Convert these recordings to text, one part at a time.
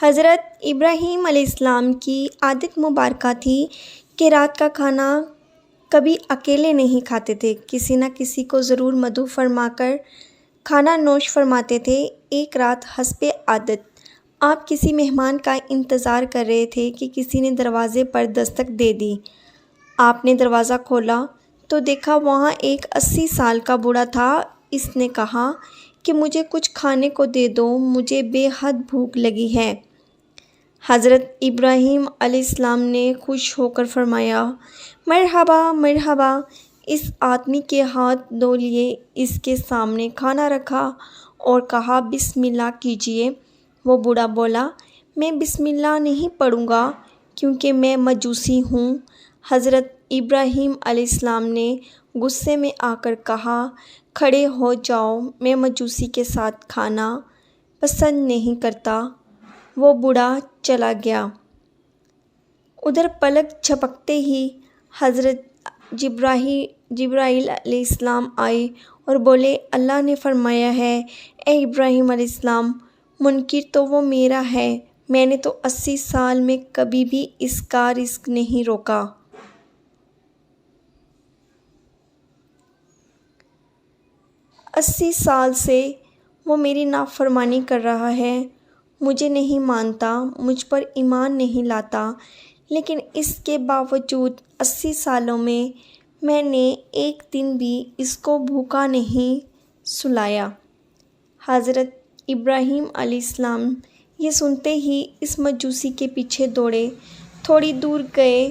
حضرت ابراہیم علیہ السلام کی عادت مبارکہ تھی کہ رات کا کھانا کبھی اکیلے نہیں کھاتے تھے، کسی نہ کسی کو ضرور مدعو فرما کر کھانا نوش فرماتے تھے۔ ایک رات حسب عادت آپ کسی مہمان کا انتظار کر رہے تھے کہ کسی نے دروازے پر دستک دے دی۔ آپ نے دروازہ کھولا تو دیکھا وہاں ایک 80 سال کا بوڑھا تھا۔ اس نے کہا کہ مجھے کچھ کھانے کو دے دو، مجھے بے حد بھوک لگی ہے۔ حضرت ابراہیم علیہ السلام نے خوش ہو کر فرمایا، مرحبا مرحبا۔ اس آدمی کے ہاتھ دھو لیے، اس کے سامنے کھانا رکھا اور کہا بسم اللہ کیجئے۔ وہ بوڑھا بولا، میں بسم اللہ نہیں پڑھوں گا کیونکہ میں مجوسی ہوں۔ حضرت ابراہیم علیہ السلام نے غصے میں آ کر کہا، کھڑے ہو جاؤ، میں مجوسی کے ساتھ کھانا پسند نہیں کرتا۔ وہ بوڑھا چلا گیا۔ ادھر پلک جھپکتے ہی حضرت جبرائیل علیہ السلام آئے اور بولے، اللہ نے فرمایا ہے اے ابراہیم علیہ السلام، منکر تو وہ میرا ہے، میں نے تو 80 سال میں کبھی بھی اس کا رزق نہیں روکا۔ 80 سال سے وہ میری نافرمانی کر رہا ہے، مجھے نہیں مانتا، مجھ پر ایمان نہیں لاتا، لیکن اس کے باوجود 80 سالوں میں نے ایک دن بھی اس کو بھوکا نہیں سلایا۔ حضرت ابراہیم علیہ السلام یہ سنتے ہی اس مجوسی کے پیچھے دوڑے، تھوڑی دور گئے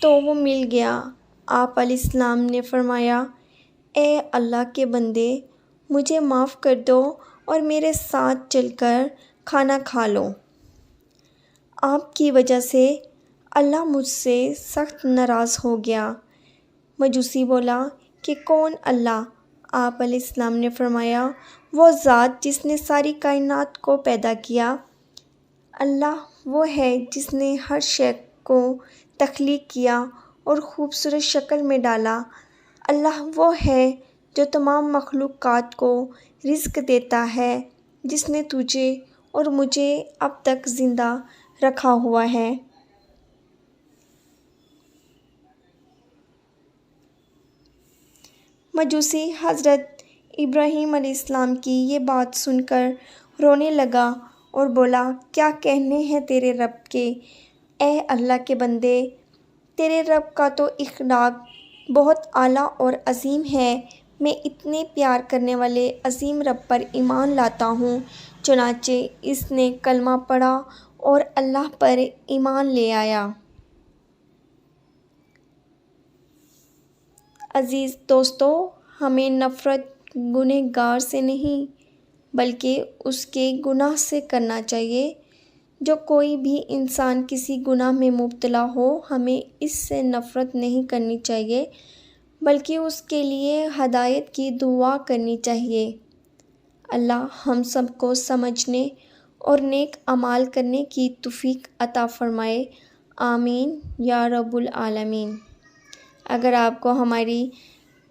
تو وہ مل گیا۔ آپ علیہ السلام نے فرمایا، اے اللہ کے بندے، مجھے معاف کر دو اور میرے ساتھ چل کر کھانا کھا لو۔ آپ کی وجہ سے اللہ مجھ سے سخت ناراض ہو گیا۔ مجوسی بولا کہ کون اللہ؟ آپ علیہ السلام نے فرمایا، وہ ذات جس نے ساری کائنات کو پیدا کیا۔ اللہ وہ ہے جس نے ہر شے کو تخلیق کیا اور خوبصورت شکل میں ڈالا۔ اللہ وہ ہے جو تمام مخلوقات کو رزق دیتا ہے، جس نے تجھے اور مجھے اب تک زندہ رکھا ہوا ہے۔ مجوسی حضرت ابراہیم علیہ السلام کی یہ بات سن کر رونے لگا اور بولا، کیا کہنے ہیں تیرے رب کے؟ اے اللہ کے بندے، تیرے رب کا تو اخلاق بہت اعلیٰ اور عظیم ہے، میں اتنے پیار کرنے والے عظیم رب پر ایمان لاتا ہوں۔ چنانچہ اس نے کلمہ پڑھا اور اللہ پر ایمان لے آیا۔ عزیز دوستو، ہمیں نفرت گنہگار سے نہیں بلکہ اس کے گناہ سے کرنا چاہیے۔ جو کوئی بھی انسان کسی گناہ میں مبتلا ہو، ہمیں اس سے نفرت نہیں کرنی چاہیے بلکہ اس کے لیے ہدایت کی دعا کرنی چاہیے۔ اللہ ہم سب کو سمجھنے اور نیک اعمال کرنے کی توفیق عطا فرمائے، آمین یا رب العالمین۔ اگر آپ کو ہماری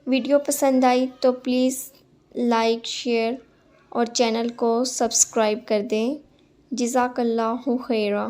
ویڈیو پسند آئی تو پلیز لائک، شیئر اور چینل کو سبسکرائب کر دیں۔ جزاک اللہ خیرا۔